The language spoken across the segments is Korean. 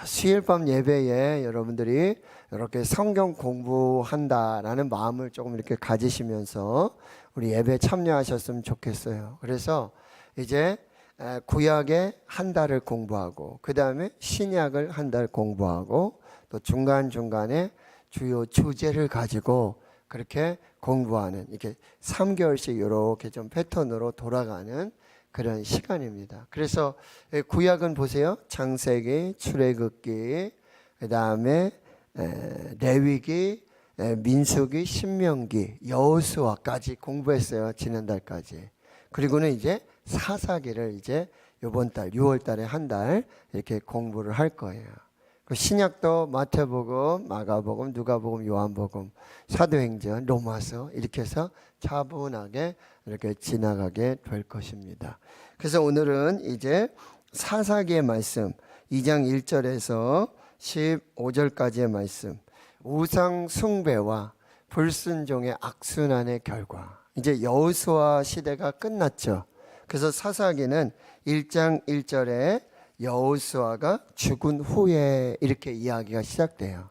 수요일 밤 예배에 여러분들이 이렇게 성경 공부한다라는 마음을 조금 이렇게 가지시면서 우리 예배 참여하셨으면 좋겠어요. 그래서 이제 구약의 한 달을 공부하고 그 다음에 신약을 한 달 공부하고 또 중간중간에 주요 주제를 가지고 그렇게 공부하는 이렇게 3개월씩 이렇게 좀 패턴으로 돌아가는 그런 시간입니다. 그래서 구약은 보세요. 창세기, 출애굽기, 그 다음에 레위기, 민수기, 신명기, 여호수아까지 공부했어요. 지난달까지. 그리고는 이제 사사기를 이제 이번 달 6월 달에 한 달 이렇게 공부를 할 거예요. 신약도 마태복음, 마가복음, 누가복음, 요한복음, 사도행전, 로마서 이렇게 해서 차분하게 이렇게 지나가게 될 것입니다. 그래서 오늘은 이제 사사기의 말씀 2장 1절에서 15절까지의 말씀, 우상 숭배와 불순종의 악순환의 결과. 이제 여호수아 시대가 끝났죠. 그래서 사사기는 1장 1절에 여호수아가 죽은 후에 이렇게 이야기가 시작돼요.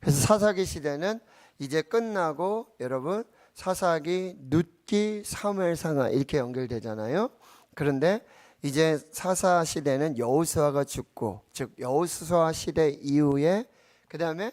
그래서 사사기 시대는 이제 끝나고 여러분 사사기, 룻기, 사무엘상하 이렇게 연결되잖아요. 그런데 이제 사사 시대는 여호수아가 죽고 즉 여호수아 시대 이후에 그 다음에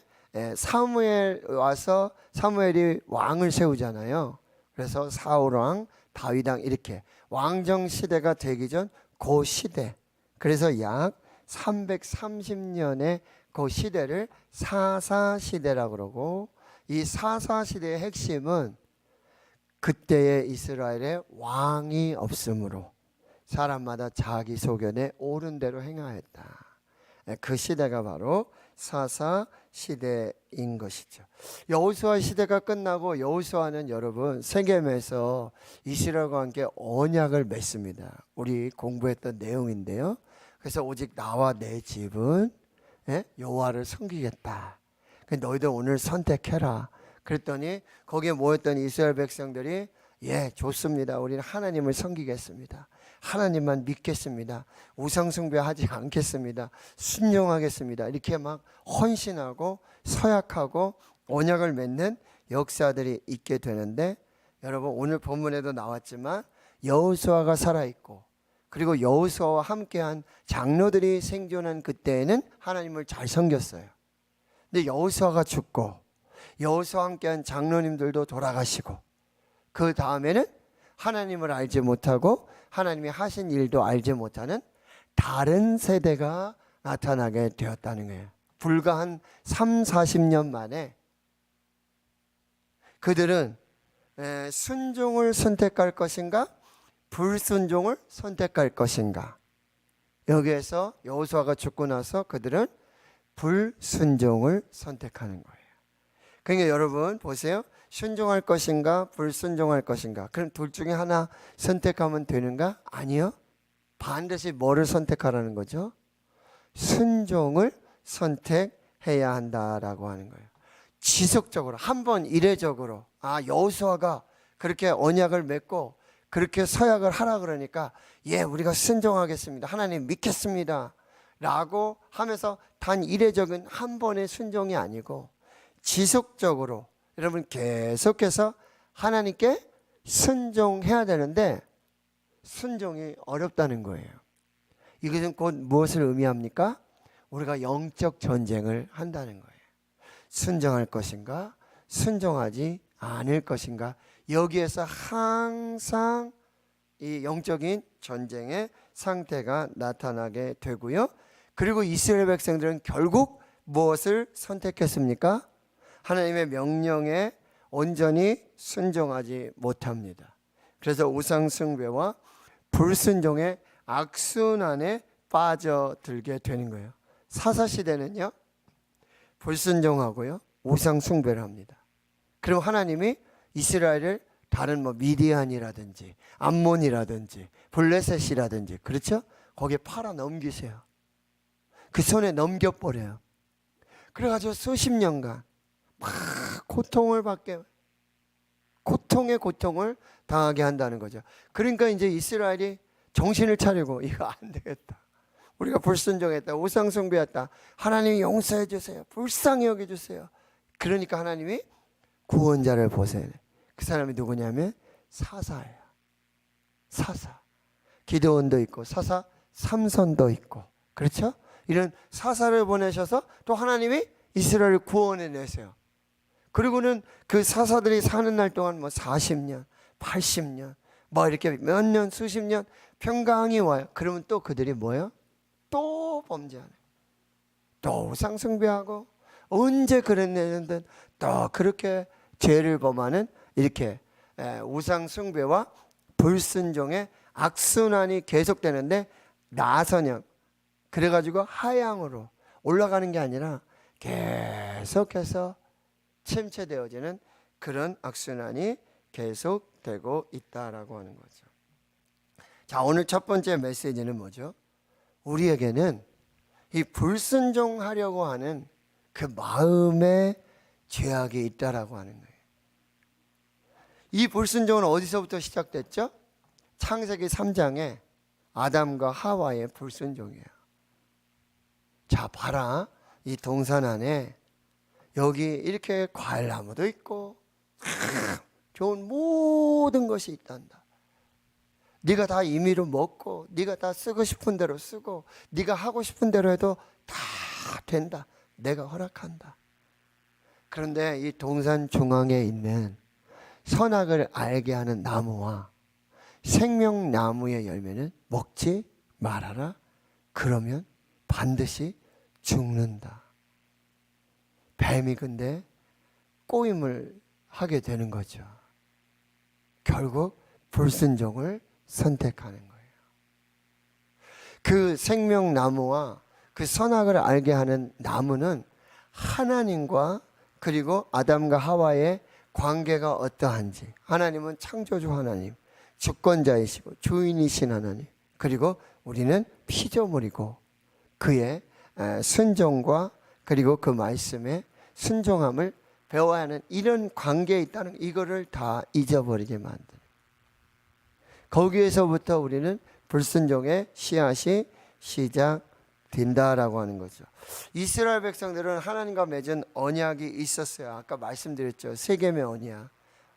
사무엘 와서 사무엘이 왕을 세우잖아요. 그래서 사울왕, 다윗왕 이렇게 왕정 시대가 되기 전 그 시대, 그래서 약 330년의 그 시대를 사사시대라고 그러고, 이 사사시대의 핵심은 그때의 이스라엘에 왕이 없으므로 사람마다 자기 소견에 옳은 대로 행하였다. 그 시대가 바로 사사시대인 것이죠. 여호수아 시대가 끝나고 여호수아는 여러분 세겜에서 이스라엘과 함께 언약을 맺습니다. 우리 공부했던 내용인데요. 그래서 오직 나와 내 집은 여호와를 섬기겠다. 너희들 오늘 선택해라. 그랬더니 거기에 모였던 이스라엘 백성들이 좋습니다. 우리는 하나님을 섬기겠습니다. 하나님만 믿겠습니다. 우상숭배하지 않겠습니다. 순종하겠습니다. 이렇게 막 헌신하고 서약하고 언약을 맺는 역사들이 있게 되는데, 여러분 오늘 본문에도 나왔지만 여호수아가 살아있고 그리고 여호수아와 함께한 장로들이 생존한 그때에는 하나님을 잘 섬겼어요. 근데 여호수아가 죽고 여호수아와 함께한 장로님들도 돌아가시고 그 다음에는 하나님을 알지 못하고 하나님이 하신 일도 알지 못하는 다른 세대가 나타나게 되었다는 거예요. 불과 한 30-40년 만에 그들은 순종을 선택할 것인가 불순종을 선택할 것인가. 여기에서 여호수아가 죽고 나서 그들은 불순종을 선택하는 거예요. 그러니까 여러분 보세요. 순종할 것인가 불순종할 것인가, 그럼 둘 중에 하나 선택하면 되는가? 아니요. 반드시 뭐를 선택하라는 거죠? 순종을 선택해야 한다라고 하는 거예요. 지속적으로 한번 이례적으로 여호수아가 그렇게 언약을 맺고 그렇게 서약을 하라 그러니까 우리가 순종하겠습니다. 하나님 믿겠습니다 라고 하면서 단 이례적인 한 번의 순종이 아니고 지속적으로 여러분 계속해서 하나님께 순종해야 되는데 순종이 어렵다는 거예요. 이것은 곧 무엇을 의미합니까? 우리가 영적 전쟁을 한다는 거예요. 순종할 것인가 순종하지 않을 것인가, 여기에서 항상 이 영적인 전쟁의 상태가 나타나게 되고요. 그리고 이스라엘 백성들은 결국 무엇을 선택했습니까? 하나님의 명령에 온전히 순종하지 못합니다. 그래서 우상숭배와 불순종의 악순환에 빠져들게 되는 거예요. 사사시대는요 불순종하고요 우상숭배를 합니다. 그럼 하나님이 이스라엘을 다른 미디안이라든지 암몬이라든지 블레셋이라든지 그렇죠? 거기에 팔아 넘기세요. 그 손에 넘겨버려요. 그래가지고 수십 년간 막 고통을 받게, 고통의 고통을 당하게 한다는 거죠. 그러니까 이제 이스라엘이 정신을 차리고 이거 안 되겠다. 우리가 불순종했다, 우상숭배했다, 하나님이 용서해 주세요, 불쌍히 여겨 주세요. 그러니까 하나님이 구원자를 보세요. 그 사람이 누구냐면 사사예요. 사사. 기드온도 있고 사사 삼손도 있고, 그렇죠? 이런 사사를 보내셔서 또 하나님이 이스라엘을 구원해 내세요. 그리고는 그 사사들이 사는 날 동안 뭐 40년, 80년, 뭐 이렇게 몇 년, 수십 년 평강이 와요. 그러면 또 그들이 뭐예요? 또 범죄하네. 또 우상숭배하고, 언제 그랬는데 또 그렇게 죄를 범하는, 이렇게 우상숭배와 불순종의 악순환이 계속되는데, 나선형, 그래가지고 하향으로 올라가는 게 아니라 계속해서 침체되어지는 그런 악순환이 계속되고 있다라고 하는 거죠. 자, 오늘 첫 번째 메시지는 뭐죠? 우리에게는 이 불순종하려고 하는 그 마음의 죄악이 있다라고 하는 거예요. 이 불순종은 어디서부터 시작됐죠? 창세기 3장에 아담과 하와의 불순종이에요. 자, 봐라. 이 동산 안에 여기 이렇게 과일나무도 있고 좋은 모든 것이 있단다. 네가 다 임의로 먹고, 네가 다 쓰고 싶은 대로 쓰고, 네가 하고 싶은 대로 해도 다 된다. 내가 허락한다. 그런데 이 동산 중앙에 있는 선악을 알게 하는 나무와 생명나무의 열매는 먹지 말아라. 그러면 반드시 죽는다. 뱀이 근데 꼬임을 하게 되는 거죠. 결국 불순종을 선택하는 거예요. 그 생명나무와 그 선악을 알게 하는 나무는 하나님과 그리고 아담과 하와의 관계가 어떠한지, 하나님은 창조주 하나님, 주권자이시고 주인이신 하나님, 그리고 우리는 피조물이고 그의 순종과 그리고 그 말씀에 순종함을 배워야 하는 이런 관계에 있다는, 이거를 다 잊어버리게 만드는, 거기에서부터 우리는 불순종의 씨앗이 시작된다라고 하는 거죠. 이스라엘 백성들은 하나님과 맺은 언약이 있었어요. 아까 말씀드렸죠. 세겜의 언약.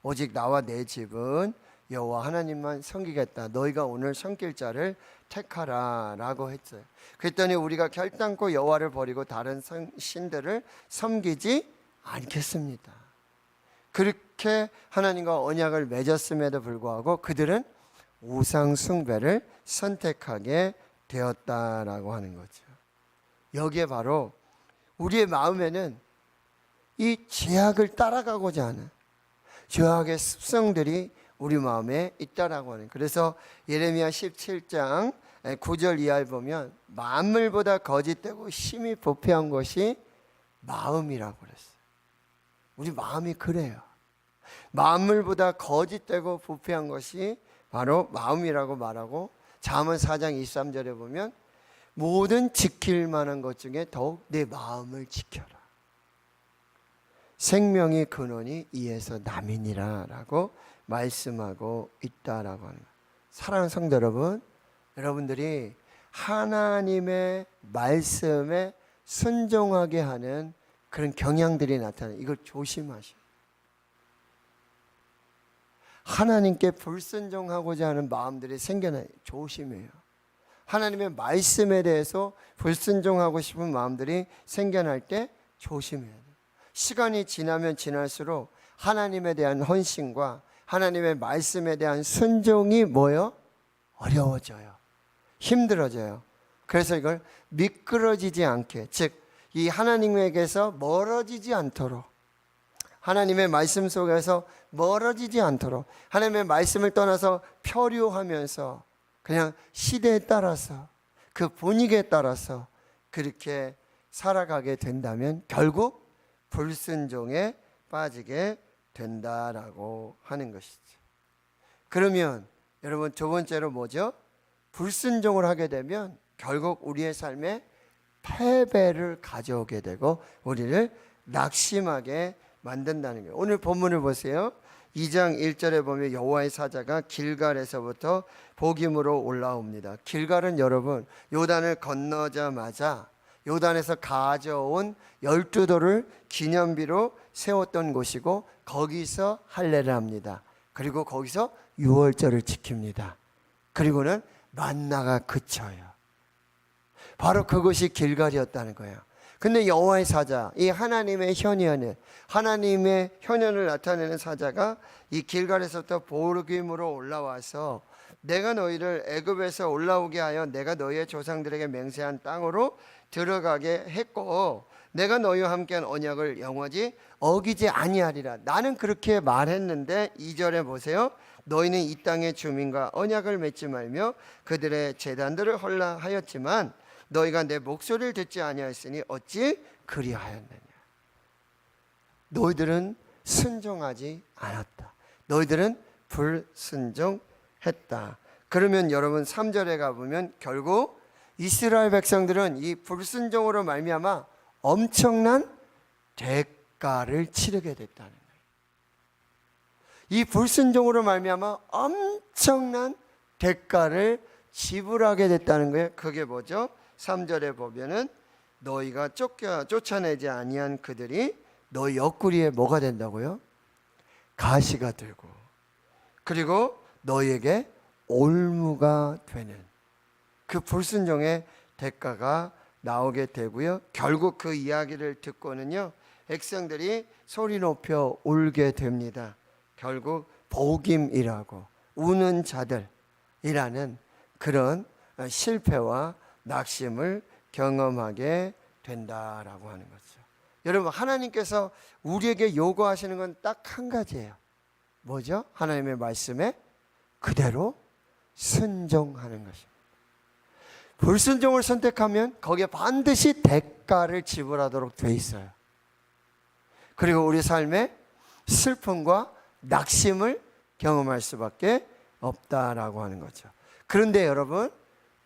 오직 나와 내 집은 여호와 하나님만 섬기겠다. 너희가 오늘 섬길 자를 택하라 라고 했어요. 그랬더니 우리가 결단코 여호와를 버리고 다른 신들을 섬기지 않겠습니다. 그렇게 하나님과 언약을 맺었음에도 불구하고 그들은 우상 숭배를 선택하게 되었다라고 하는 거죠. 여기에 바로 우리의 마음에는 이 죄악을 따라가고자 하는 죄악의 습성들이 우리 마음에 있다라고 하는. 그래서 예레미야 17장 9절 이하에 보면 만물보다 거짓되고 심히 부패한 것이 마음이라고 그랬어요. 우리 마음이 그래요. 만물보다 거짓되고 부패한 것이 바로 마음이라고 말하고, 잠언 4장 23절에 보면 모든 지킬 만한 것 중에 더욱 내 마음을 지켜라. 생명의 근원이 이에서 남이니라 라고 말씀하고 있다라고 하는 거예요. 사랑하는 성도 여러분, 여러분들이 하나님의 말씀에 순종하게 하는 그런 경향들이 나타나요. 이걸 조심하셔요. 하나님께 불순종하고자 하는 마음들이 생겨나요. 조심해요. 하나님의 말씀에 대해서 불순종하고 싶은 마음들이 생겨날 때 조심해야 돼요. 시간이 지나면 지날수록 하나님에 대한 헌신과 하나님의 말씀에 대한 순종이 뭐예요? 어려워져요. 힘들어져요. 그래서 이걸 미끄러지지 않게, 즉 이 하나님에게서 멀어지지 않도록, 하나님의 말씀 속에서 멀어지지 않도록, 하나님의 말씀을 떠나서 표류하면서 그냥 시대에 따라서 그 분위기에 따라서 그렇게 살아가게 된다면 결국 불순종에 빠지게 된다라고 하는 것이죠. 그러면 여러분, 두 번째로 뭐죠? 불순종을 하게 되면 결국 우리의 삶에 패배를 가져오게 되고 우리를 낙심하게 만든다는 거예요. 오늘 본문을 보세요. 2장 1절에 보면 여호와의 사자가 길갈에서부터 보김으로 올라옵니다. 길갈은 여러분 요단을 건너자마자 요단에서 가져온 12돌을 기념비로 세웠던 곳이고 거기서 할례를 합니다. 그리고 거기서 유월절을 지킵니다. 그리고는 만나가 그쳐요. 바로 그것이 길갈이었다는 거예요. 근데 여호와의 사자, 이 하나님의 현현을 나타내는 사자가 이 길갈에서부터 보르김으로 올라와서 내가 너희를 애굽에서 올라오게 하여 내가 너희의 조상들에게 맹세한 땅으로 들어가게 했고 내가 너희와 함께한 언약을 영원히 어기지 아니하리라. 나는 그렇게 말했는데 2절에 보세요. 너희는 이 땅의 주민과 언약을 맺지 말며 그들의 제단들을 헐라하였지만 너희가 내 목소리를 듣지 아니하였으니 어찌 그리하였느냐. 너희들은 순종하지 않았다. 너희들은 불순종했다. 그러면 여러분 3절에 가보면 결국 이스라엘 백성들은 이 불순종으로 말미암아 엄청난 대가를 치르게 됐다는 거예요. 이 불순종으로 말미암아 엄청난 대가를 지불하게 됐다는 거예요. 그게 뭐죠? 3절에 보면은 너희가 쫓아내지 아니한 그들이 너희 옆구리에 뭐가 된다고요? 가시가 들고 그리고 너희에게 올무가 되는 그 불순종의 대가가 나오게 되고요. 결국 그 이야기를 듣고는요 백성들이 소리 높여 울게 됩니다. 결국 보김이라고 우는 자들이라는 그런 실패와 낙심을 경험하게 된다라고 하는 거죠. 여러분 하나님께서 우리에게 요구하시는 건 딱 한 가지예요. 뭐죠? 하나님의 말씀에 그대로 순종하는 것입니다. 불순종을 선택하면 거기에 반드시 대가를 지불하도록 돼 있어요. 그리고 우리 삶에 슬픔과 낙심을 경험할 수밖에 없다라고 하는 거죠. 그런데 여러분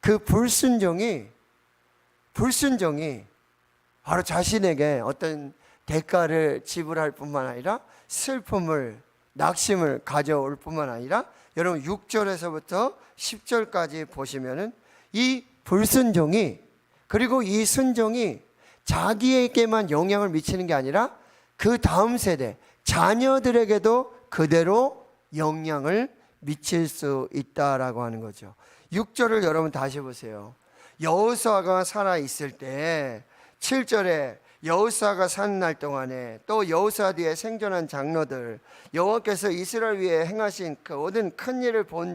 그 불순종이 바로 자신에게 어떤 대가를 지불할 뿐만 아니라 슬픔을 낙심을 가져올 뿐만 아니라 여러분 6절에서부터 10절까지 보시면은 이 불순종이 그리고 이 순종이 자기에게만 영향을 미치는 게 아니라 그 다음 세대 자녀들에게도 그대로 영향을 미칠 수 있다라고 하는 거죠. 6절을 여러분 다시 보세요. 여호수아가 살아 있을 때 7절에 여호수아가 사는 날 동안에 또 여호수아 뒤에 생존한 장로들 여호와께서 이스라엘 위에 행하신 그 모든 큰 일을 본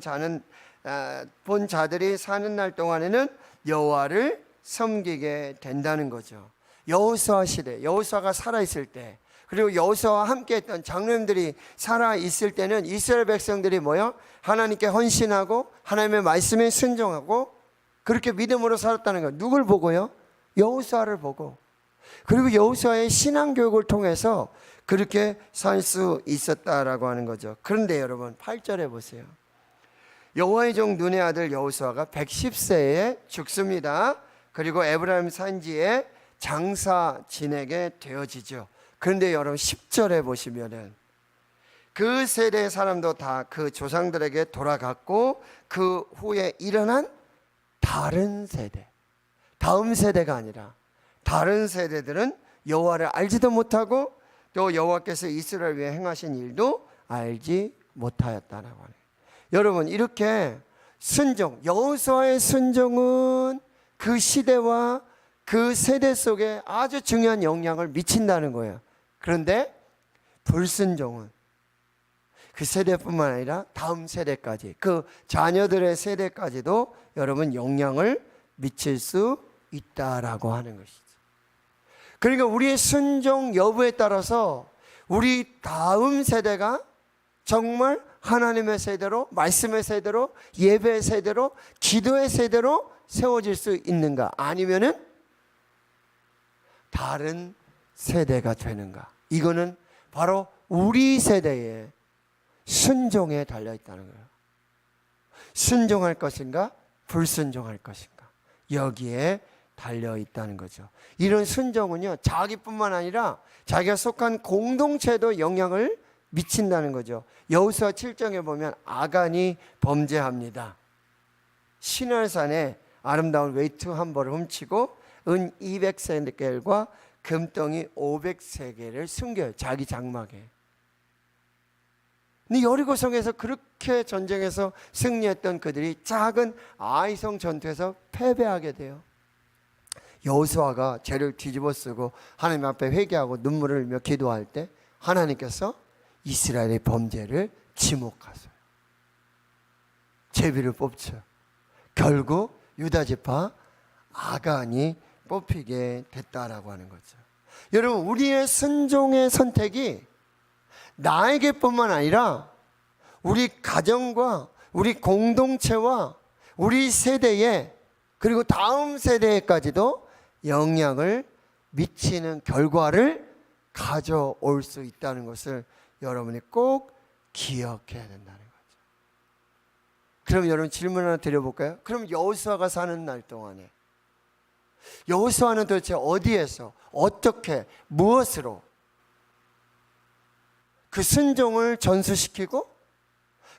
자들이 사는 날 동안에는 여호와를 섬기게 된다는 거죠. 여호수아 시대 여호수아가 살아 있을 때 그리고 여호수아와 함께 했던 장로님들이 살아 있을 때는 이스라엘 백성들이 뭐요? 하나님께 헌신하고 하나님의 말씀에 순종하고 그렇게 믿음으로 살았다는 거예요. 누굴 보고요? 여호수아를 보고 그리고 여호수아의 신앙 교육을 통해서 그렇게 살 수 있었다라고 하는 거죠. 그런데 여러분 8절에 보세요. 여호와의 종 눈의 아들 여호수아가 110세에 죽습니다. 그리고 에브라임 산지에 장사 지내게 되어지죠. 그런데 여러분 10절에 보시면은 그 세대의 사람도 다 그 조상들에게 돌아갔고 그 후에 일어난 다른 세대, 다음 세대가 아니라 다른 세대들은 여호와를 알지도 못하고 또 여호와께서 이스라엘 위에 행하신 일도 알지 못하였다라고 하네요. 여러분 이렇게 순종, 여호수아의 순종은 그 시대와 그 세대 속에 아주 중요한 영향을 미친다는 거예요. 그런데 불순종은 그 세대뿐만 아니라 다음 세대까지 그 자녀들의 세대까지도 여러분 영향을 미칠 수 있다라고 하는 것이죠. 그러니까 우리의 순종 여부에 따라서 우리 다음 세대가 정말 하나님의 세대로 말씀의 세대로 예배의 세대로 기도의 세대로 세워질 수 있는가 아니면은 다른 세대가 되는가 이거는 바로 우리 세대의 순종에 달려있다는 거예요. 순종할 것인가 불순종할 것인가 여기에 달려있다는 거죠. 이런 순종은요 자기뿐만 아니라 자기가 속한 공동체에도 영향을 미친다는 거죠. 여호수아 7장에 보면 아간이 범죄합니다. 시내산에 아름다운 웨이트 한 벌을 훔치고 은 200세겔과 금덩이 500세겔을 숨겨요. 자기 장막에. 근데 여리고성에서 그렇게 전쟁에서 승리했던 그들이 작은 아이성 전투에서 패배하게 돼요. 여호수아가 죄를 뒤집어쓰고 하나님 앞에 회개하고 눈물을 흘리며 기도할 때 하나님께서 이스라엘의 범죄를 지목하세요. 제비를 뽑죠. 결국 유다 지파 아간이 뽑히게 됐다라고 하는 거죠. 여러분, 우리의 순종의 선택이 나에게뿐만 아니라 우리 가정과 우리 공동체와 우리 세대에 그리고 다음 세대에까지도 영향을 미치는 결과를 가져올 수 있다는 것을 여러분이 꼭 기억해야 된다는 거죠. 그럼 여러분 질문 하나 드려볼까요? 그럼 여호수아가 사는 날 동안에 여호수아는 도대체 어디에서 어떻게 무엇으로 그 순종을 전수시키고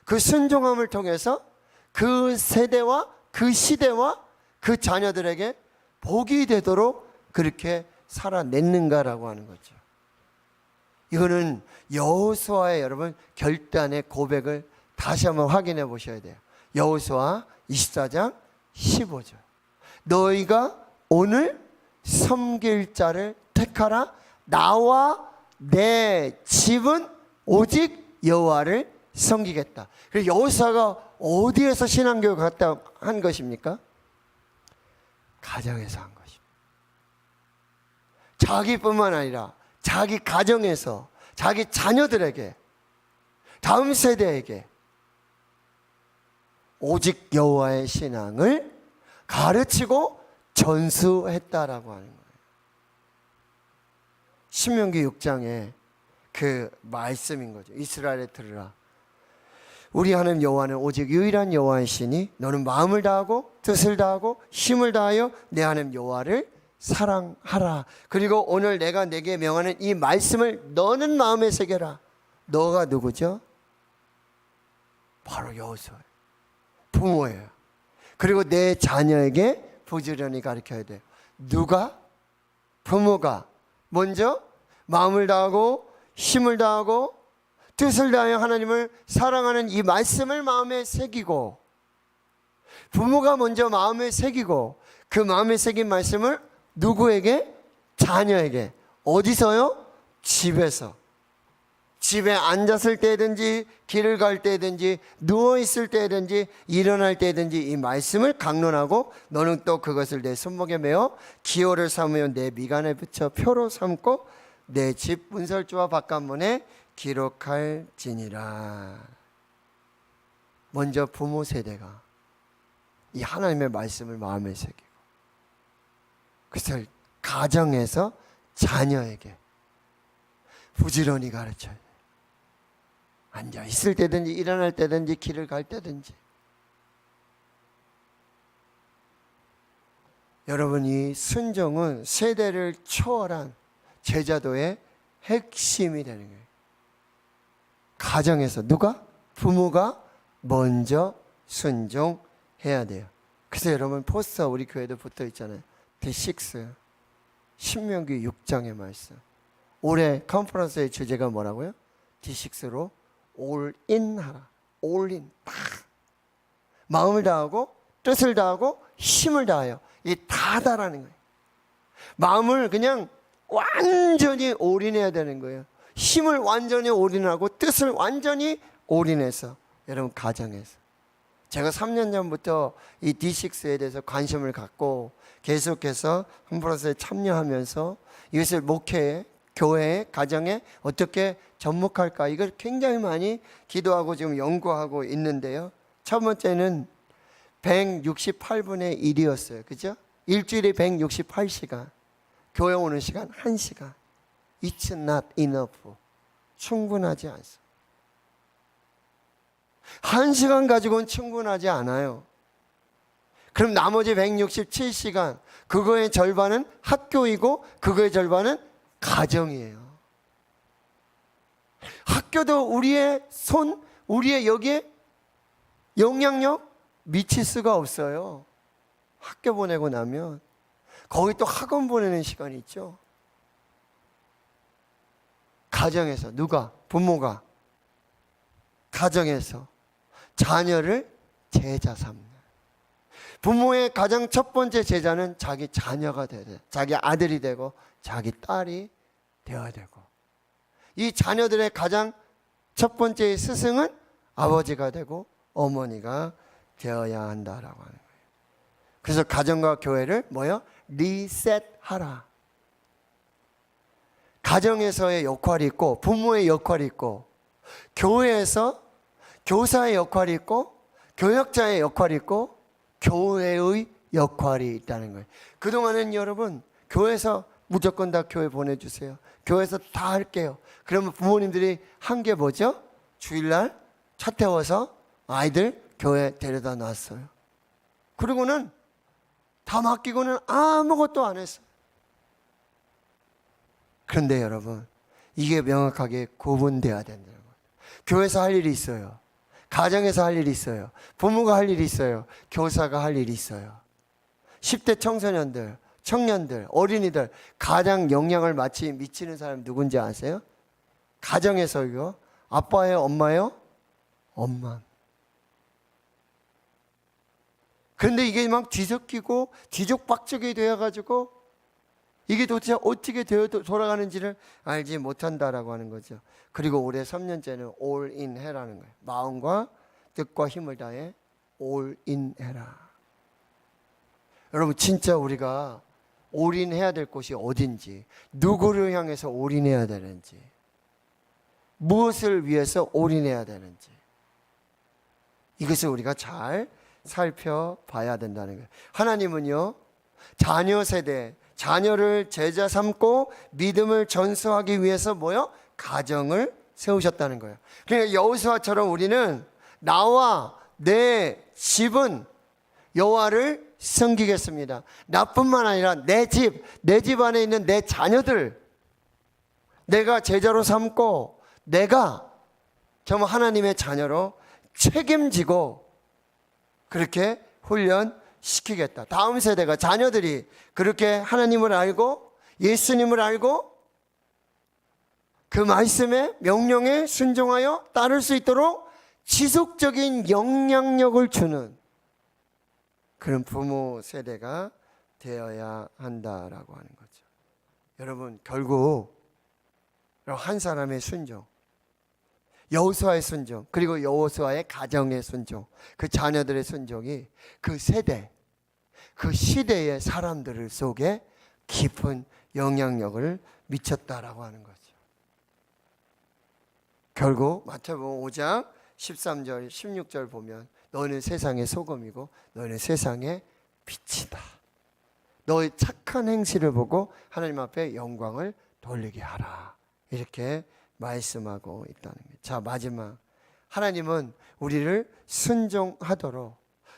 그 순종함을 통해서 그 세대와 그 시대와 그 자녀들에게 복이 되도록 그렇게 살아냈는가라고 하는 거죠. 이거는 여호수아의 여러분 결단의 고백을 다시 한번 확인해 보셔야 돼요. 여호수아 24장 15절. 너희가 오늘 섬길 자를 택하라. 나와 내 집은 오직 여호와를 섬기겠다. 그래서 여호수아가 어디에서 신앙교육을 갖다 한 것입니까? 가정에서 한 것입니다. 자기뿐만 아니라 자기 가정에서 자기 자녀들에게 다음 세대에게 오직 여호와의 신앙을 가르치고 전수했다라고 하는 거예요. 신명기 6장에 그 말씀인 거죠. 이스라엘에 들으라. 우리 하나님 여호와는 오직 유일한 여호와이시니 너는 마음을 다하고 뜻을 다하고 힘을 다하여 내 하나님 여호와를 사랑하라. 그리고 오늘 내가 내게 명하는 이 말씀을 너는 마음에 새겨라. 너가 누구죠? 바로 여호수아예요. 부모예요. 그리고 내 자녀에게 부지런히 가르쳐야 돼요. 누가? 부모가 먼저 마음을 다하고 힘을 다하고 뜻을 다하여 하나님을 사랑하는 이 말씀을 마음에 새기고, 부모가 먼저 마음에 새기고 그 마음에 새긴 말씀을 누구에게? 자녀에게. 어디서요? 집에서. 집에 앉았을 때든지 길을 갈 때든지 누워있을 때든지 일어날 때든지 이 말씀을 강론하고 너는 또 그것을 내 손목에 메어 기호를 삼으며 내 미간에 붙여 표로 삼고 내 집 문설주와 바깥문에 기록할지니라. 먼저 부모 세대가 이 하나님의 말씀을 마음에 새기고 그것을 가정에서 자녀에게 부지런히 가르쳐야 돼요. 앉아 있을 때든지 일어날 때든지 길을 갈 때든지. 여러분, 이 순종은 세대를 초월한 제자도의 핵심이 되는 거예요. 가정에서 누가? 부모가 먼저 순종해야 돼요. 그래서 여러분 포스터 우리 교회도 붙어 있잖아요. D6 신명기 6장의 말씀. 올해 컨퍼런스의 주제가 뭐라고요? D6로 올인 하라. 올인 다. 마음을 다하고 뜻을 다하고 힘을 다하여. 이 다다라는 거예요. 마음을 그냥 완전히 올인해야 되는 거예요. 힘을 완전히 올인하고 뜻을 완전히 올인해서. 여러분 가정에서. 제가 3년 전부터 이 D6에 대해서 관심을 갖고 계속해서 컨퍼런스에 참여하면서 이것을 목회에, 교회에, 가정에 어떻게 접목할까, 이걸 굉장히 많이 기도하고 지금 연구하고 있는데요. 첫 번째는 168분의 1이었어요. 그죠? 일주일에 168시간. 교회 오는 시간 1시간. It's not enough. 충분하지 않습니다. 1시간 가지고는 충분하지 않아요. 그럼 나머지 167시간, 그거의 절반은 학교이고 그거의 절반은 가정이에요. 학교도 우리의 손, 우리의 여기에 영향력 미칠 수가 없어요. 학교 보내고 나면 거기 또 학원 보내는 시간이 있죠. 가정에서 누가? 부모가 가정에서 자녀를 제자 삼는, 부모의 가장 첫 번째 제자는 자기 자녀가 돼야 돼. 자기 아들이 되고 자기 딸이 되어야 되고, 이 자녀들의 가장 첫 번째 스승은 아버지가 되고 어머니가 되어야 한다라고 하는 거예요. 그래서 가정과 교회를 뭐요? 리셋하라. 가정에서의 역할이 있고, 부모의 역할이 있고, 교회에서 교사의 역할이 있고, 교역자의 역할이 있고, 교회의 역할이 있다는 거예요. 그동안은 여러분 교회에서 무조건 다 교회 보내주세요, 교회에서 다 할게요. 그러면 부모님들이 한 게 뭐죠? 주일날 차 태워서 아이들 교회 데려다 놨어요. 그리고는 다 맡기고는 아무것도 안 했어요. 그런데 여러분, 이게 명확하게 구분되어야 된다는 거예요. 교회에서 할 일이 있어요, 가정에서 할 일이 있어요, 부모가 할 일이 있어요, 교사가 할 일이 있어요. 10대 청소년들, 청년들, 어린이들 가장 영향을 많이 미치는 사람 누군지 아세요? 가정에서요. 아빠예요, 엄마예요? 엄마. 그런데 이게 막 뒤섞이고 뒤죽박죽이 되어가지고 이게 도대체 어떻게 되어 돌아가는지를 알지 못한다라고 하는 거죠. 그리고 올해 3년째는 all in 해라는 거예요. 마음과 뜻과 힘을 다해 all in 해라. 여러분, 진짜 우리가 all in 해야 될 곳이 어딘지, 누구를 향해서 all in 해야 되는지, 무엇을 위해서 all in 해야 되는지, 이것을 우리가 잘 살펴봐야 된다는 거예요. 하나님은요, 자녀 세대, 자녀를 제자 삼고 믿음을 전수하기 위해서 뭐요? 가정을 세우셨다는 거예요. 그러니까 여호수아처럼 우리는 나와 내 집은 여호와를 섬기겠습니다. 나뿐만 아니라 내 집 안에 있는 내 자녀들 내가 제자로 삼고 내가 정말 하나님의 자녀로 책임지고 그렇게 훈련시키겠다. 다음 세대가, 자녀들이 그렇게 하나님을 알고 예수님을 알고 그 말씀에 명령에 순종하여 따를 수 있도록 지속적인 영향력을 주는 그런 부모 세대가 되어야 한다라고 하는 거죠. 여러분, 결국 한 사람의 순종, 여호수아의 순종, 그리고 여호수아의 가정의 순종, 그 자녀들의 순종이 그 세대, 그 시대의 사람들 속에 깊은 영향력을 미쳤다라고 하는 거죠. 결국 마태복음 5장 13절 16절 보면 너는 세상의 소금이고 너는 세상의 빛이다. 너의 착한 행실을 보고 하나님 앞에 영광을 돌리게 하라. 이렇게 말씀하고 있다는 거예요. 자, 마지막, 하나님은 우리를 순종하도록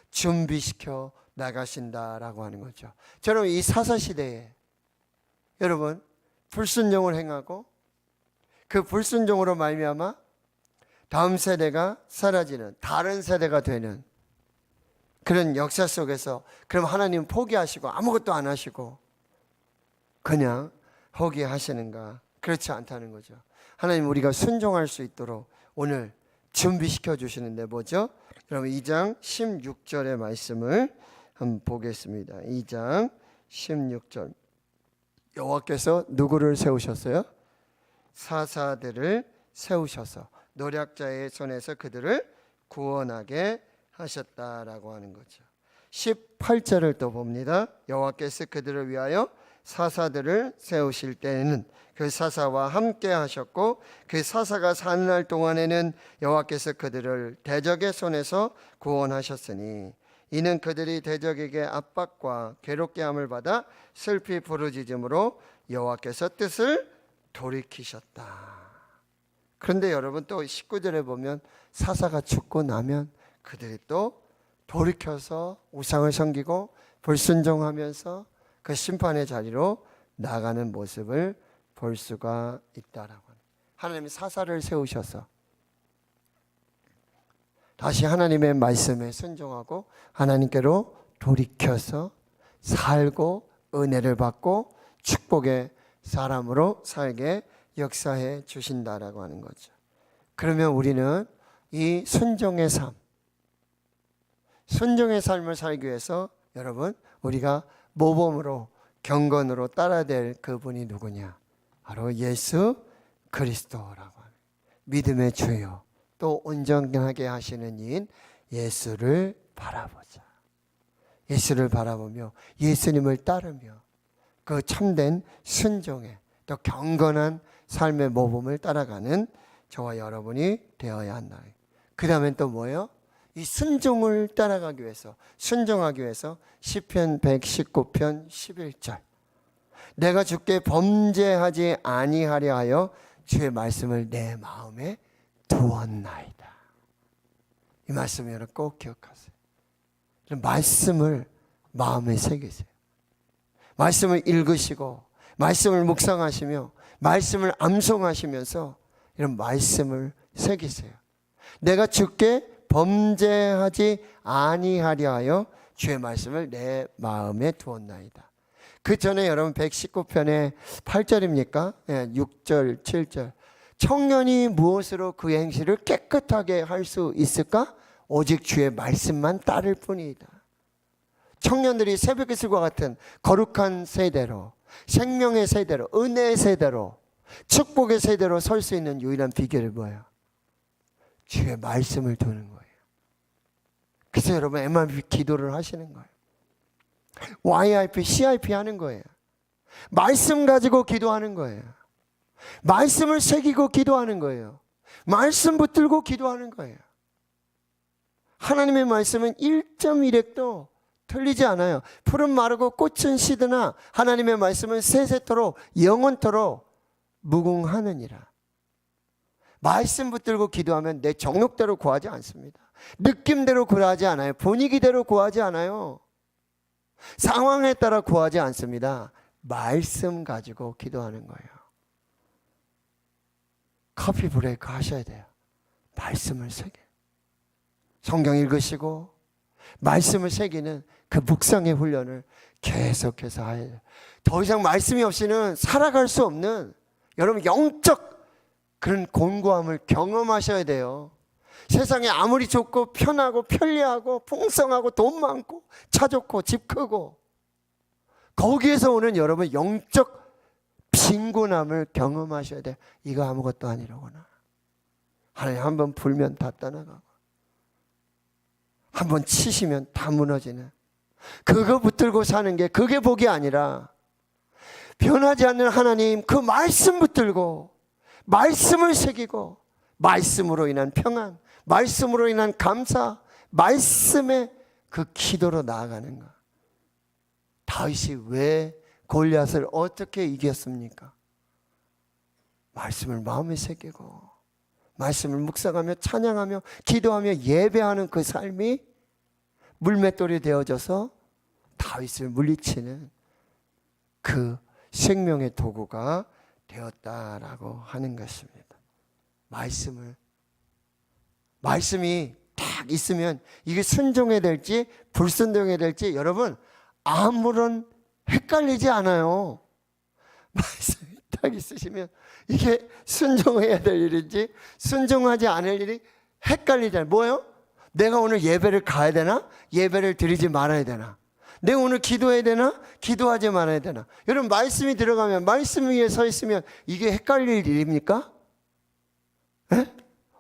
준비시켜 나가신다라고 하는 거죠. 저는 이 사사시대에 여러분 불순종을 행하고 그 불순종으로 말미암아 다음 세대가 사라지는, 다른 세대가 되는 그런 역사 속에서 그럼 하나님 포기하시고 아무것도 안 하시고 그냥 포기하시는가? 그렇지 않다는 거죠. 하나님, 우리가 순종할 수 있도록 오늘 준비시켜 주시는데 뭐죠? 그럼 2장 16절의 말씀을 한번 보겠습니다. 2장 16절. 여호와께서 누구를 세우셨어요? 사사들을 세우셔서 노략자의 손에서 그들을 구원하게 하셨다라고 하는 거죠. 18절을 또 봅니다. 여호와께서 그들을 위하여 사사들을 세우실 때에는 그 사사와 함께 하셨고 그 사사가 사는 날 동안에는 여호와께서 그들을 대적의 손에서 구원하셨으니 이는 그들이 대적에게 압박과 괴롭게 함을 받아 슬피 부르짖음으로 여호와께서 뜻을 돌이키셨다. 그런데 여러분, 또 19절에 보면 사사가 죽고 나면 그들이 또 돌이켜서 우상을 섬기고 불순종하면서 그 심판의 자리로 나가는 모습을 볼 수가 있다라고 합니다. 하나님이 사사를 세우셔서 다시 하나님의 말씀에 순종하고 하나님께로 돌이켜서 살고 은혜를 받고 축복의 사람으로 살게 역사해 주신다라고 하는 거죠. 그러면 우리는 이 순종의 삶, 순종의 삶을 살기 위해서 여러분 우리가 모범으로 경건으로 따라야 될 그분이 누구냐? 바로 예수 그리스도라고 하는 믿음의 주요 또 온전하게 하시는 이인 예수를 바라보자. 예수를 바라보며 예수님을 따르며 그 참된 순종의 또 경건한 삶의 모범을 따라가는 저와 여러분이 되어야 한다. 그 다음엔 또 뭐예요? 이 순종을 따라가기 위해서 순종하기 위해서 시편 119편 11절 내가 주께 범죄하지 아니하려 하여 주의 말씀을 내 마음에 두었나이다. 이 말씀 여러분 꼭 기억하세요. 말씀을 마음에 새기세요. 말씀을 읽으시고 말씀을 묵상하시며 말씀을 암송하시면서 이런 말씀을 새기세요. 내가 주께 범죄하지 아니하려 하여 주의 말씀을 내 마음에 두었나이다. 그 전에 여러분 119편의 8절입니까? 6절 7절 청년이 무엇으로 그 행실을 깨끗하게 할 수 있을까? 오직 주의 말씀만 따를 뿐이다. 청년들이 새벽기술과 같은 거룩한 세대로 생명의 세대로 은혜의 세대로 축복의 세대로 설 수 있는 유일한 비결이 뭐예요? 주의 말씀을 두는 거예요. 그래서 여러분 MRP 기도를 하시는 거예요. YIP, CIP 하는 거예요. 말씀 가지고 기도하는 거예요. 말씀을 새기고 기도하는 거예요. 말씀 붙들고 기도하는 거예요. 하나님의 말씀은 1.1핵도 틀리지 않아요. 푸른 마르고 꽃은 시드나 하나님의 말씀은 세세토록 영원토록 무궁하느니라. 말씀 붙들고 기도하면 내 정욕대로 구하지 않습니다. 느낌대로 구하지 않아요. 분위기대로 구하지 않아요. 상황에 따라 구하지 않습니다. 말씀 가지고 기도하는 거예요. 커피 브레이크 하셔야 돼요. 말씀을 새겨. 성경 읽으시고 말씀을 새기는 그 묵상의 훈련을 계속해서 해야 돼요. 더 이상 말씀이 없이는 살아갈 수 없는 여러분 영적 그런 곤고함을 경험하셔야 돼요. 세상에 아무리 좋고 편하고 편리하고 풍성하고 돈 많고 차 좋고 집 크고 거기에서 오는 여러분 영적 빈곤함을 경험하셔야 돼요. 이거 아무것도 아니라구나. 하나님 한번 불면 다 떠나가고 한번 치시면 다 무너지는 그거 붙들고 사는 게 그게 복이 아니라 변하지 않는 하나님 그 말씀 붙들고 말씀을 새기고 말씀으로 인한 평안 말씀으로 인한 감사 말씀의 그 기도로 나아가는 것. 다윗이 왜 골리앗을 어떻게 이겼습니까? 말씀을 마음에 새기고 말씀을 묵상하며 찬양하며 기도하며 예배하는 그 삶이 물맷돌이 되어져서 다윗을 물리치는 그 생명의 도구가 되었다라고 하는 것입니다. 말씀이 딱 있으면 이게 순종해야 될지 불순종해야 될지 여러분 아무런 헷갈리지 않아요. 말씀이 딱 있으시면 이게 순종해야 될 일인지 순종하지 않을 일이 헷갈리잖아요. 뭐예요? 내가 오늘 예배를 가야 되나? 예배를 드리지 말아야 되나? 내가 오늘 기도해야 되나? 기도하지 말아야 되나? 여러분 말씀이 들어가면 말씀 위에 서 있으면 이게 헷갈릴 일입니까? 에?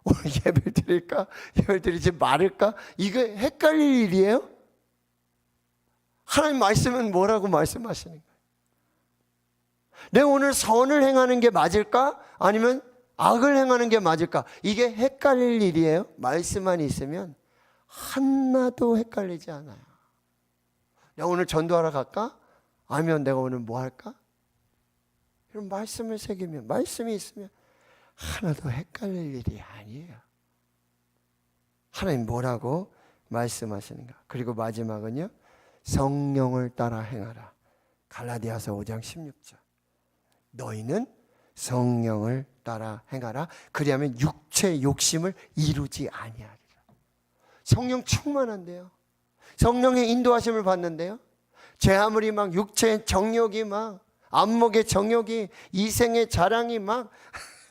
오늘 예배를 드릴까? 예배를 드리지 말을까? 이거 헷갈릴 일이에요? 하나님 말씀은 뭐라고 말씀하시는 거예요? 내가 오늘 선을 행하는 게 맞을까? 아니면 악을 행하는 게 맞을까? 이게 헷갈릴 일이에요? 말씀만 있으면 하나도 헷갈리지 않아요. 내가 오늘 전도하러 갈까? 아니면 내가 오늘 뭐 할까? 이런 말씀을 새기면 말씀이 있으면 하나도 헷갈릴 일이 아니에요. 하나님 뭐라고 말씀하시는가? 그리고 마지막은요. 성령을 따라 행하라. 갈라디아서 5장 16절. 너희는 성령을 따라 행하라. 그리하면 육체의 욕심을 이루지 아니하리라. 성령 충만한데요. 성령의 인도하심을 받는데요. 제 아무리 막 육체의 정욕이 막 안목의 정욕이 이생의 자랑이 막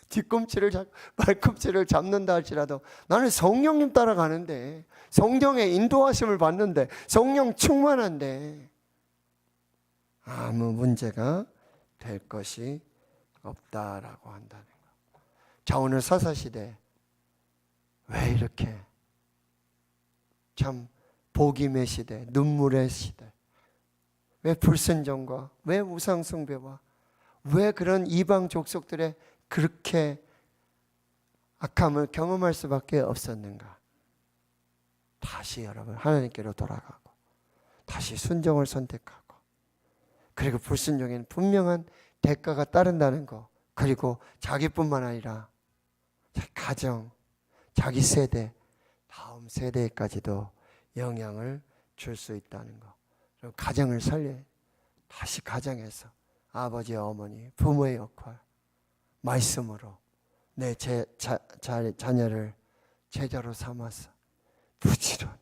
뒤꿈치를 발꿈치를 잡는다 할지라도 나는 성령님 따라가는데, 성령의 인도하심을 받는데, 성령 충만한데 아무 문제가 될 것이 없다라고 한다는 거. 자, 오늘 사사시대 왜 이렇게 참 복임의 시대, 눈물의 시대, 왜 불순종과 왜 우상숭배와 왜 그런 이방 족속들의 그렇게 악함을 경험할 수밖에 없었는가? 다시 여러분 하나님께로 돌아가고 다시 순종을 선택하고, 그리고 불순종에는 분명한 대가가 따른다는 거, 그리고 자기뿐만 아니라 자기 가정, 자기 세대, 다음 세대까지도 영향을 줄 수 있다는 거. 그리고 가정을 살려 다시 가정에서 아버지, 어머니, 부모의 역할, 말씀으로 내 자녀를 제자로 삼아서 부지런히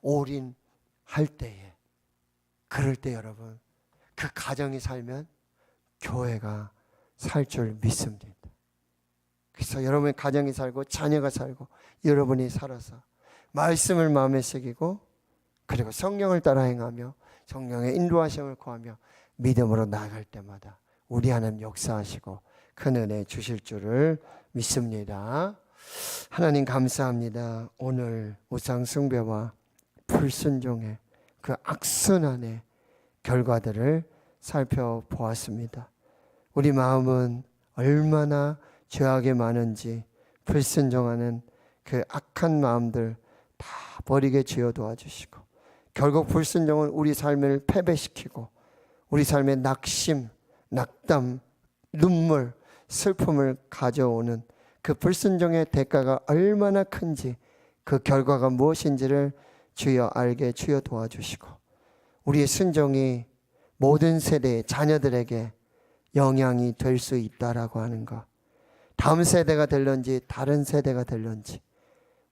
올인할 때에, 그럴 때 여러분 그 가정이 살면 교회가 살 줄 믿습니다. 그래서 여러분의 가정이 살고 자녀가 살고 여러분이 살아서 말씀을 마음에 새기고, 그리고 성령을 따라 행하며 성령의 인도하심을 구하며 믿음으로 나아갈 때마다 우리 하나님 역사하시고 큰 은혜 주실 줄을 믿습니다. 하나님 감사합니다. 오늘 우상 숭배와 불순종의 그 악순환의 결과들을 살펴보았습니다. 우리 마음은 얼마나 죄악이 많은지 불순종하는 그 악한 마음들 다 버리게 주여 도와주시고, 결국 불순종은 우리 삶을 패배시키고 우리 삶의 낙심, 낙담, 눈물, 슬픔을 가져오는 그 불순종의 대가가 얼마나 큰지, 그 결과가 무엇인지를 주여 알게 주여 도와주시고, 우리의 순종이 모든 세대의 자녀들에게 영향이 될 수 있다라고 하는 것, 다음 세대가 될런지 다른 세대가 될런지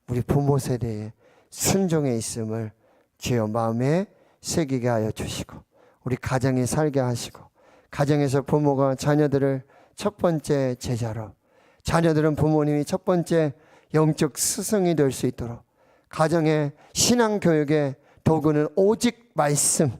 우리 부모 세대의 순종에 있음을 주여 마음에 새기게 하여 주시고, 우리 가정에 살게 하시고, 가정에서 부모가 자녀들을 첫 번째 제자로, 자녀들은 부모님이 첫 번째 영적 스승이 될 수 있도록, 가정의 신앙교육의 도구는 오직 말씀,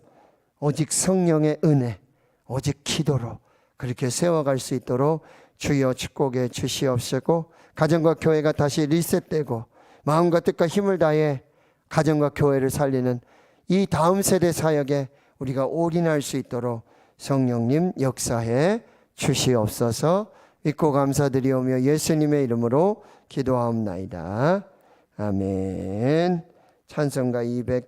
오직 성령의 은혜, 오직 기도로 그렇게 세워갈 수 있도록 주여 축복해 주시옵시고, 가정과 교회가 다시 리셋되고 마음과 뜻과 힘을 다해 가정과 교회를 살리는 이 다음 세대 사역에 우리가 올인할 수 있도록 성령님 역사해 주시옵소서. 믿고 감사드리오며 예수님의 이름으로 기도하옵나이다. 아멘. 찬송가 207